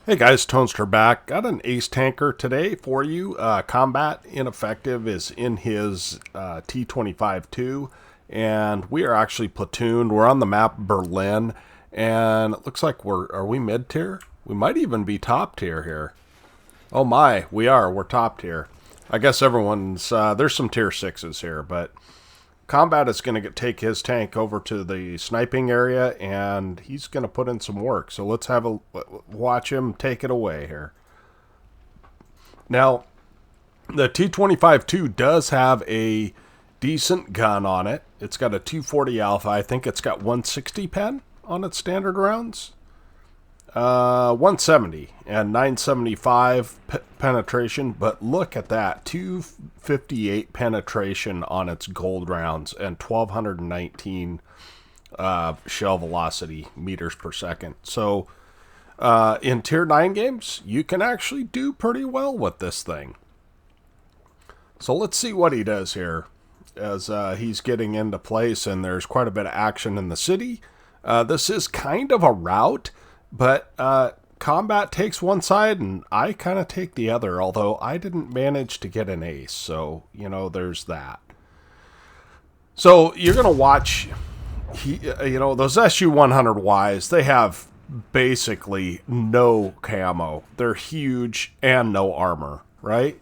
Hey guys, Toaster back. Got an ace tanker today for you. Combat Ineffective is in his T25 too, and we are actually platooned. We're on the map Berlin, and it looks like are we mid tier? We might even be top tier here. Oh my, we are. We're top tier. I guess everyone's there's some tier 6s here, but Combat is going to take his tank over to the sniping area, and he's going to put in some work. So let's have a watch him take it away here. Now, the T25-2 does have a decent gun on it. It's got a 240 alpha. I think it's got 160 pen on its standard rounds. 170 and 975 penetration, but look at that, 258 penetration on its gold rounds and 1219 shell velocity meters per second. So in tier 9 games, you can actually do pretty well with this thing. So let's see what he does here as he's getting into place, and there's quite a bit of action in the city. This is kind of a rout, but Combat takes one side and I kind of take the other, although I didn't manage to get an ace. So, you know, there's that. So you're going to watch, those SU-100Ys, they have basically no camo. They're huge and no armor, right?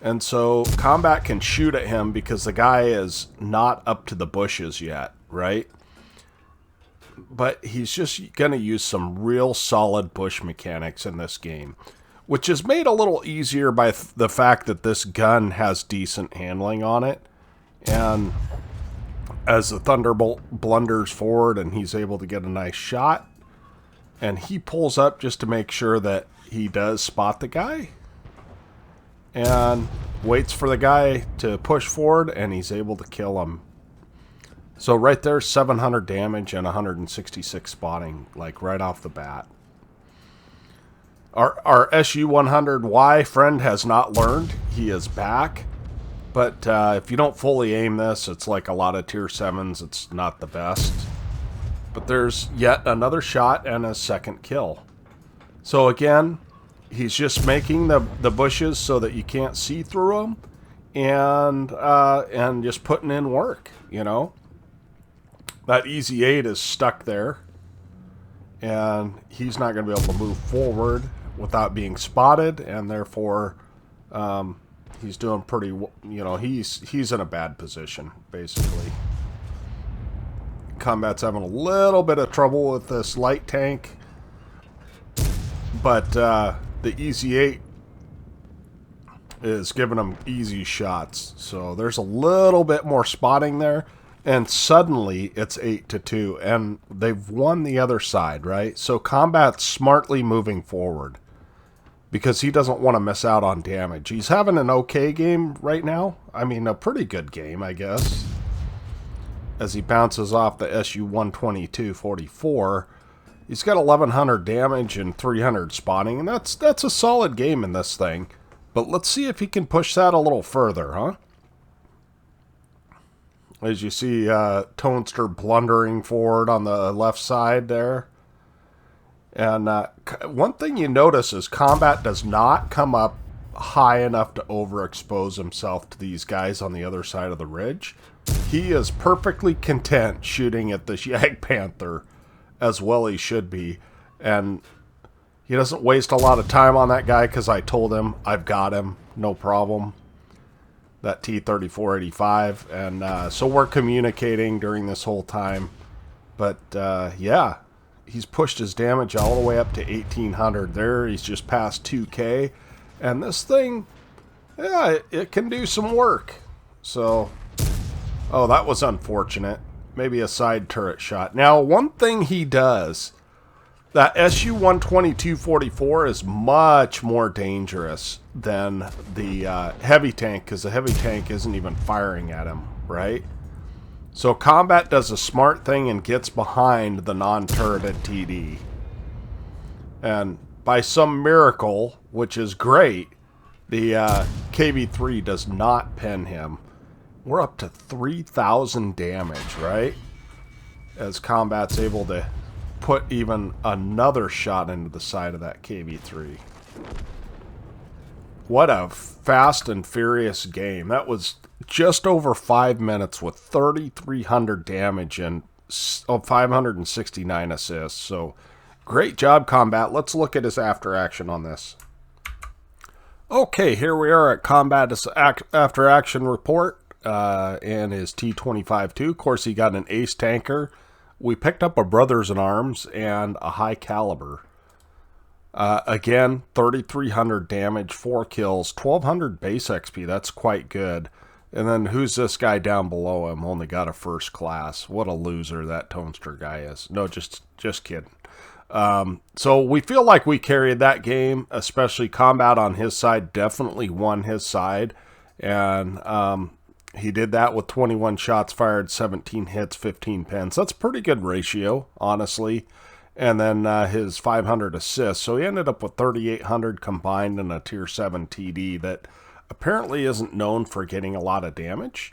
And so Combat can shoot at him because the guy is not up to the bushes yet, right? But he's just going to use some real solid bush mechanics in this game, which is made a little easier by the fact that this gun has decent handling on it. And as the Thunderbolt blunders forward and he's able to get a nice shot, and he pulls up just to make sure that he does spot the guy, and waits for the guy to push forward, and he's able to kill him. So right there, 700 damage and 166 spotting, like right off the bat. Our SU-100Y friend has not learned. He is back. But if you don't fully aim this, it's like a lot of tier 7s. It's not the best. But there's yet another shot and a second kill. So again, he's just making the bushes so that you can't see through them. And just putting in work, you know. That easy 8 is stuck there, and he's not going to be able to move forward without being spotted, and therefore he's doing pretty, he's in a bad position, basically. Combat's having a little bit of trouble with this light tank, but the easy 8 is giving him easy shots, so there's a little bit more spotting there. And suddenly, it's 8-2, and they've won the other side, right? So Combat's smartly moving forward because he doesn't want to miss out on damage. He's having an okay game right now. I mean, a pretty good game, I guess. As he bounces off the SU-122-44. He's got 1,100 damage and 300 spotting, and that's a solid game in this thing. But let's see if he can push that a little further, huh? As you see Toaster blundering forward on the left side there. And one thing you notice is Combat does not come up high enough to overexpose himself to these guys on the other side of the ridge. He is perfectly content shooting at this Yag Panther, as well he should be. And he doesn't waste a lot of time on that guy because I told him I've got him, no problem. That T-3485, and so we're communicating during this whole time. But yeah, he's pushed his damage all the way up to 1,800 there. He's just past 2K, and this thing, yeah, it can do some work. So, oh, that was unfortunate. Maybe a side turret shot. Now, one thing he does, that SU-122-44 is much more dangerous than the heavy tank, because the heavy tank isn't even firing at him, right? So Combat does a smart thing and gets behind the non-turreted TD. And by some miracle, which is great, the KV-3 does not pen him. We're up to 3,000 damage, right? As Combat's able to put even another shot into the side of that KV-3. What a fast and furious game. That was just over 5 minutes with 3,300 damage and 569 assists. So great job, Combat. Let's look at his after action on this. Okay, here we are at Combat's after action report and his T25 too. Of course, he got an ace tanker. We picked up a brothers in arms and a high caliber. Again, 3,300 damage, 4 kills, 1,200 base XP. That's quite good. And then who's this guy down below him? Only got a first class. What a loser that Toaster guy is. No, just kidding. So we feel like we carried that game, especially Combat on his side definitely won his side. And he did that with 21 shots fired, 17 hits, 15 pins. That's a pretty good ratio, honestly. And then his 500 assists. So he ended up with 3,800 combined in a tier 7 TD that apparently isn't known for getting a lot of damage.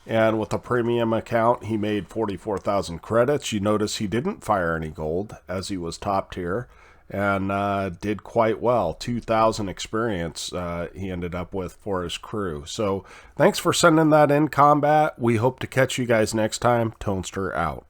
And with a premium account, he made 44,000 credits. You notice he didn't fire any gold as he was top tier and did quite well. 2,000 experience he ended up with for his crew. So thanks for sending that in, Combat. We hope to catch you guys next time. Toaster out.